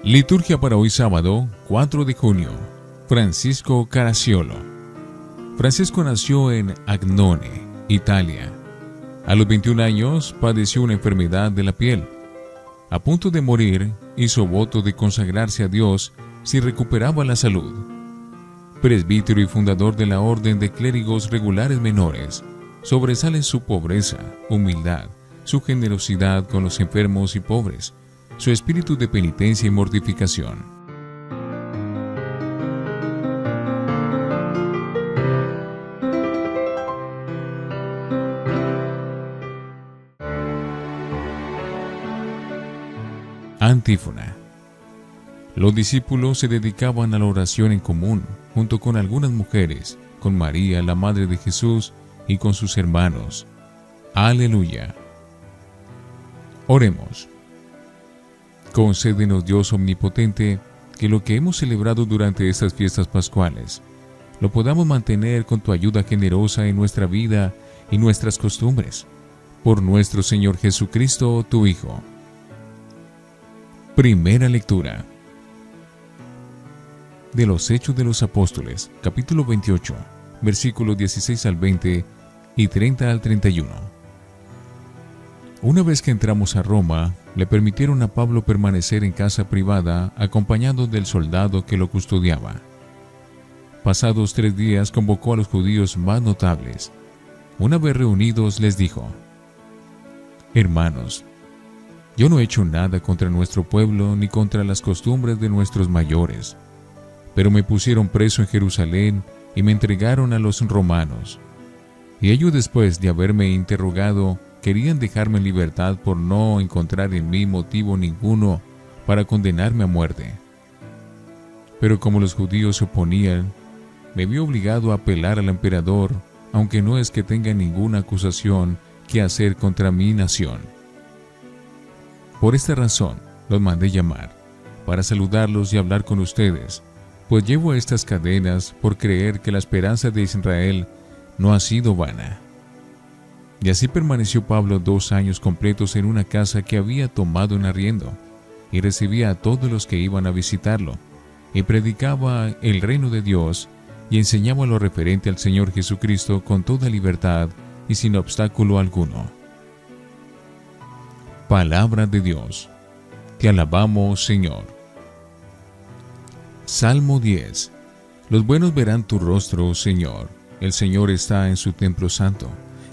Liturgia para hoy sábado, 4 de junio. Francisco Caracciolo. Francisco nació en Agnone, Italia. A los 21 años padeció una enfermedad de la piel. A punto de morir, hizo voto de consagrarse a Dios si recuperaba la salud. Presbítero y fundador de la Orden de Clérigos Regulares Menores, sobresale su pobreza, humildad, su generosidad con los enfermos y pobres, su espíritu de penitencia y mortificación. Antífona. Los discípulos se dedicaban a la oración en común, junto con algunas mujeres, con María, la Madre de Jesús, y con sus hermanos. Aleluya. Oremos. Concédenos, Dios omnipotente, que lo que hemos celebrado durante estas fiestas pascuales lo podamos mantener con tu ayuda generosa en nuestra vida y nuestras costumbres. Por nuestro Señor Jesucristo, tu Hijo. Primera lectura de los Hechos de los Apóstoles, capítulo 28, versículos 16 al 20 y 30 al 31. Una vez que entramos a Roma, le permitieron a Pablo permanecer en casa privada acompañado del soldado que lo custodiaba. Pasados 3 días convocó a los judíos más notables. Una vez reunidos les dijo: Hermanos, yo no he hecho nada contra nuestro pueblo ni contra las costumbres de nuestros mayores, pero me pusieron preso en Jerusalén y me entregaron a los romanos. Y ellos, después de haberme interrogado, querían dejarme en libertad por no encontrar en mí motivo ninguno para condenarme a muerte. Pero como los judíos se oponían, me vi obligado a apelar al emperador, aunque no es que tenga ninguna acusación que hacer contra mi nación. Por esta razón los mandé llamar, para saludarlos y hablar con ustedes, pues llevo estas cadenas por creer que la esperanza de Israel no ha sido vana. Y así permaneció Pablo 2 años completos en una casa que había tomado en arriendo, y recibía a todos los que iban a visitarlo, y predicaba el reino de Dios, y enseñaba lo referente al Señor Jesucristo con toda libertad y sin obstáculo alguno. Palabra de Dios. Te alabamos, Señor. Salmo 10. Los buenos verán tu rostro, Señor. El Señor está en su templo santo.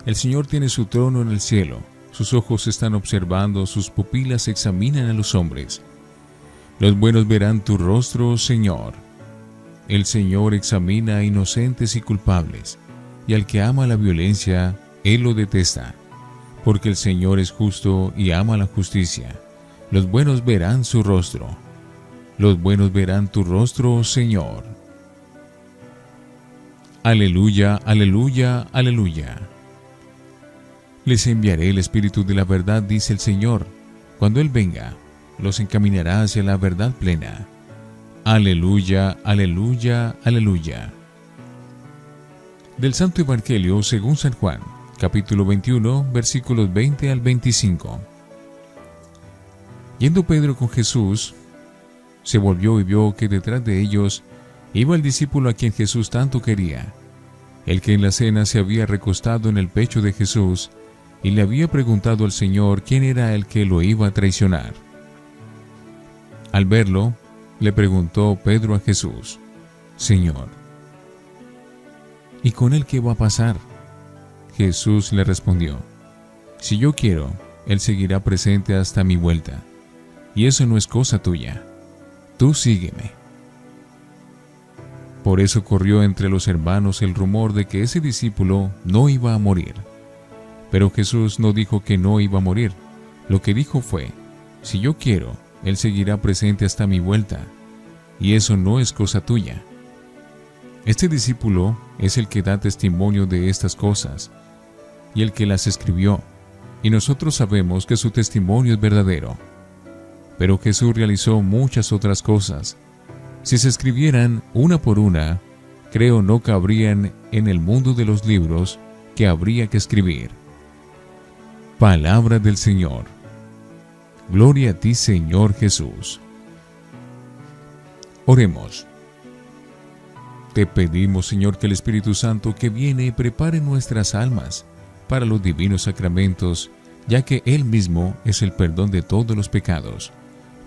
El Señor tiene su trono en el cielo, sus ojos están observando, sus pupilas examinan a los hombres. Los buenos verán tu rostro, Señor. El Señor examina a inocentes y culpables, y al que ama la violencia, Él lo detesta, porque el Señor es justo y ama la justicia. Los buenos verán su rostro. Los buenos verán tu rostro, Señor. Aleluya, aleluya, aleluya. Les enviaré el Espíritu de la verdad, dice el Señor. Cuando Él venga, los encaminará hacia la verdad plena. Aleluya, aleluya, aleluya. Del Santo Evangelio según San Juan, capítulo 21, versículos 20 al 25. Yendo Pedro con Jesús, se volvió y vio que detrás de ellos iba el discípulo a quien Jesús tanto quería, el que en la cena se había recostado en el pecho de Jesús, y le había preguntado al Señor quién era el que lo iba a traicionar. Al verlo, le preguntó Pedro a Jesús: Señor, ¿y con él qué va a pasar? Jesús le respondió: Si yo quiero, él seguirá presente hasta mi vuelta, y eso no es cosa tuya. Tú sígueme. Por eso corrió entre los hermanos el rumor de que ese discípulo no iba a morir. Pero Jesús no dijo que no iba a morir. Lo que dijo fue: Si yo quiero, Él seguirá presente hasta mi vuelta, y eso no es cosa tuya. Este discípulo es el que da testimonio de estas cosas, y el que las escribió, y nosotros sabemos que su testimonio es verdadero. Pero Jesús realizó muchas otras cosas. Si se escribieran una por una, creo no cabrían en el mundo de los libros que habría que escribir. Palabra del Señor. Gloria a ti, Señor Jesús. Oremos. Te pedimos, Señor, que el Espíritu Santo que viene prepare nuestras almas para los divinos sacramentos, ya que Él mismo es el perdón de todos los pecados.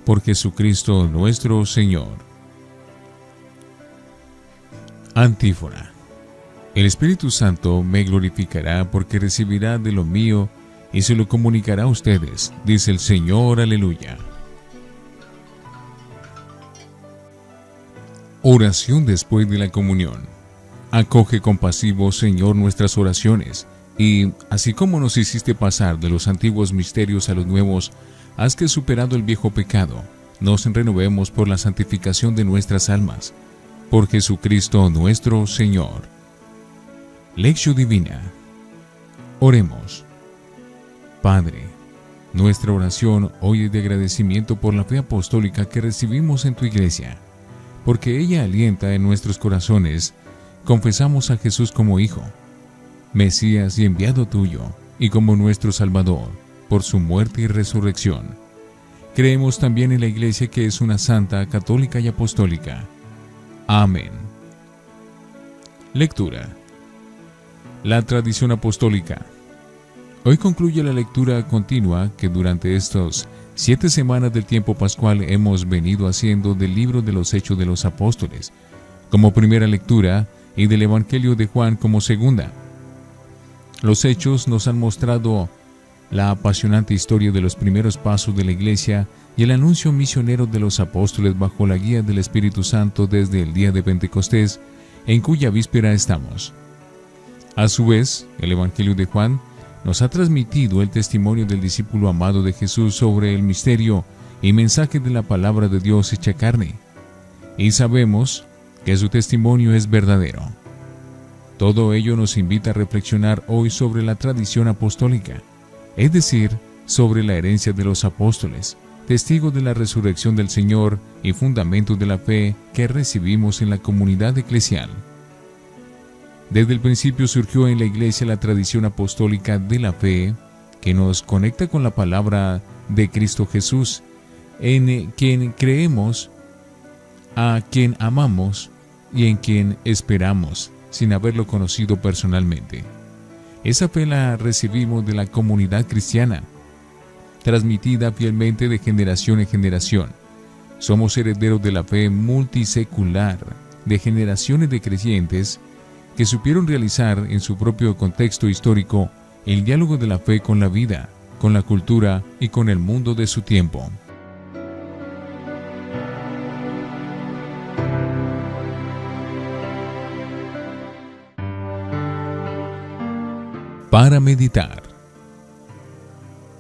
Por Jesucristo nuestro Señor. Antífona. El Espíritu Santo me glorificará porque recibirá de lo mío y se lo comunicará a ustedes, dice el Señor. Aleluya. Oración después de la comunión. Acoge compasivo, Señor, nuestras oraciones, y, así como nos hiciste pasar de los antiguos misterios a los nuevos, haz que, superado el viejo pecado, nos renovemos por la santificación de nuestras almas. Por Jesucristo nuestro Señor. Lección Divina. Oremos. Padre, nuestra oración hoy es de agradecimiento por la fe apostólica que recibimos en tu Iglesia. Porque ella alienta en nuestros corazones, confesamos a Jesús como Hijo, Mesías y enviado tuyo, y como nuestro Salvador, por su muerte y resurrección. Creemos también en la Iglesia que es una santa, católica y apostólica. Amén. Lectura. La tradición apostólica. Hoy concluye la lectura continua que durante estos 7 semanas del tiempo pascual hemos venido haciendo del libro de los Hechos de los Apóstoles, como primera lectura, y del Evangelio de Juan como segunda. Los Hechos nos han mostrado la apasionante historia de los primeros pasos de la Iglesia y el anuncio misionero de los apóstoles bajo la guía del Espíritu Santo desde el día de Pentecostés, en cuya víspera estamos. A su vez, el Evangelio de Juan nos ha transmitido el testimonio del discípulo amado de Jesús sobre el misterio y mensaje de la palabra de Dios hecha carne, y sabemos que su testimonio es verdadero. Todo ello nos invita a reflexionar hoy sobre la tradición apostólica, es decir, sobre la herencia de los apóstoles, testigos de la resurrección del Señor y fundamentos de la fe que recibimos en la comunidad eclesial. Desde el principio surgió en la Iglesia la tradición apostólica de la fe, que nos conecta con la palabra de Cristo Jesús, en quien creemos, a quien amamos y en quien esperamos, sin haberlo conocido personalmente. Esa fe la recibimos de la comunidad cristiana, transmitida fielmente de generación en generación. Somos herederos de la fe multisecular, de generaciones de creyentes que supieron realizar en su propio contexto histórico el diálogo de la fe con la vida, con la cultura y con el mundo de su tiempo. Para meditar.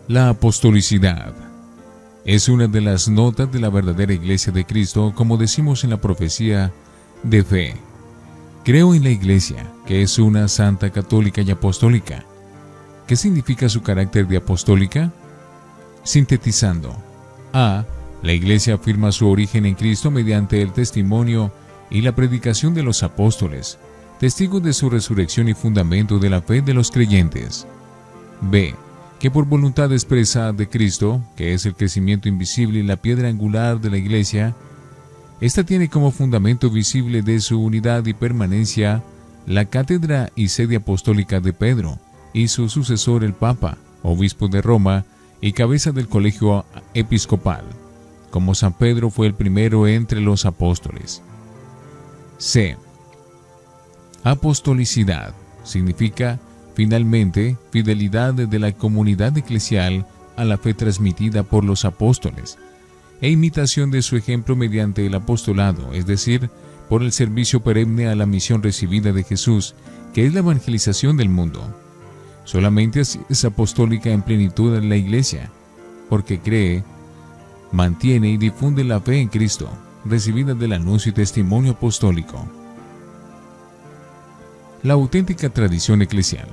La apostolicidad es una de las notas de la verdadera Iglesia de Cristo, como decimos en la profecía de fe. Creo en la Iglesia, que es una santa, católica y apostólica. ¿Qué significa su carácter de apostólica? Sintetizando. A. La Iglesia afirma su origen en Cristo mediante el testimonio y la predicación de los apóstoles, testigos de su resurrección y fundamento de la fe de los creyentes. B. Que por voluntad expresa de Cristo, que es el crecimiento invisible y la piedra angular de la Iglesia, esta tiene como fundamento visible de su unidad y permanencia la cátedra y sede apostólica de Pedro y su sucesor el Papa, obispo de Roma y cabeza del colegio episcopal, como San Pedro fue el primero entre los apóstoles. C. Apostolicidad significa, finalmente, fidelidad de la comunidad eclesial a la fe transmitida por los apóstoles, e imitación de su ejemplo mediante el apostolado, es decir, por el servicio perenne a la misión recibida de Jesús, que es la evangelización del mundo. Solamente es apostólica en plenitud en la Iglesia, porque cree, mantiene y difunde la fe en Cristo, recibida del anuncio y testimonio apostólico. La auténtica tradición eclesial.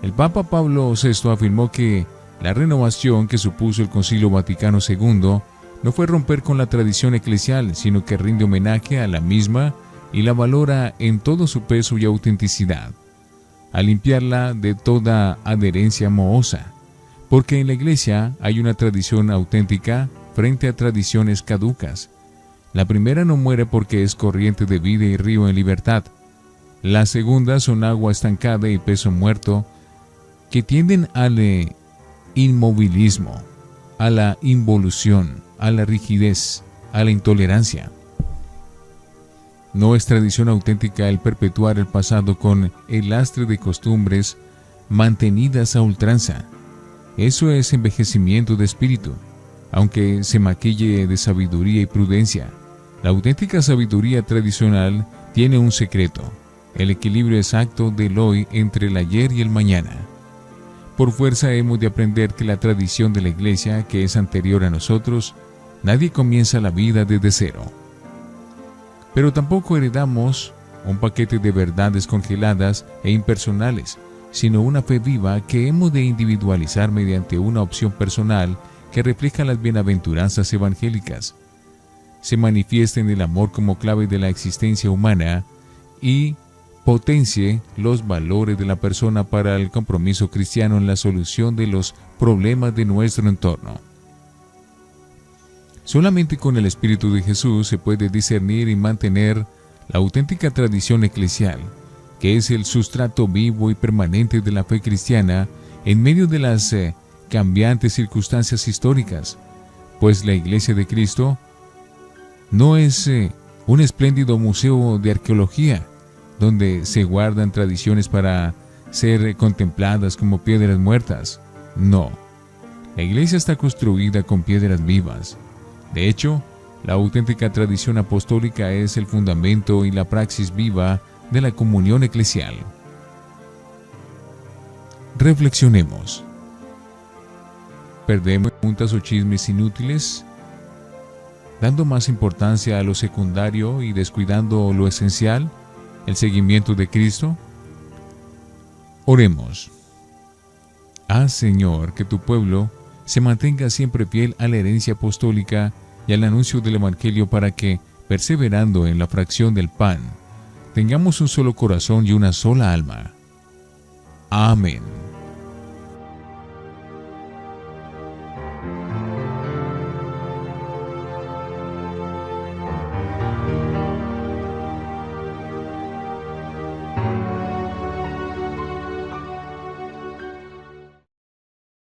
El Papa Pablo VI afirmó que la renovación que supuso el Concilio Vaticano II no fue romper con la tradición eclesial, sino que rinde homenaje a la misma y la valora en todo su peso y autenticidad, al limpiarla de toda adherencia mohosa, porque en la Iglesia hay una tradición auténtica frente a tradiciones caducas. La primera no muere porque es corriente de vida y río en libertad. La segunda son agua estancada y peso muerto, que tienden al inmovilismo, a la involución, a la rigidez, a la intolerancia. No es tradición auténtica el perpetuar el pasado con el lastre de costumbres mantenidas a ultranza. Eso es envejecimiento de espíritu, aunque se maquille de sabiduría y prudencia. La auténtica sabiduría tradicional tiene un secreto: el equilibrio exacto del hoy entre el ayer y el mañana. Por fuerza hemos de aprender que la tradición de la Iglesia, que es anterior a nosotros, nadie comienza la vida desde cero. Pero tampoco heredamos un paquete de verdades congeladas e impersonales, sino una fe viva que hemos de individualizar mediante una opción personal que refleja las bienaventuranzas evangélicas, se manifiesta en el amor como clave de la existencia humana y potencie los valores de la persona para el compromiso cristiano en la solución de los problemas de nuestro entorno. Solamente con el Espíritu de Jesús se puede discernir y mantener la auténtica tradición eclesial, que es el sustrato vivo y permanente de la fe cristiana en medio de las cambiantes circunstancias históricas, pues la Iglesia de Cristo no es un espléndido museo de arqueología, donde se guardan tradiciones para ser contempladas como piedras muertas. No, la Iglesia está construida con piedras vivas. De hecho, la auténtica tradición apostólica es el fundamento y la praxis viva de la comunión eclesial. Reflexionemos. ¿Perdemos preguntas o chismes inútiles, dando más importancia a lo secundario y descuidando lo esencial, el seguimiento de Cristo? Oremos. Haz, Señor, que tu pueblo se mantenga siempre fiel a la herencia apostólica y al anuncio del Evangelio, para que, perseverando en la fracción del pan, tengamos un solo corazón y una sola alma. Amén.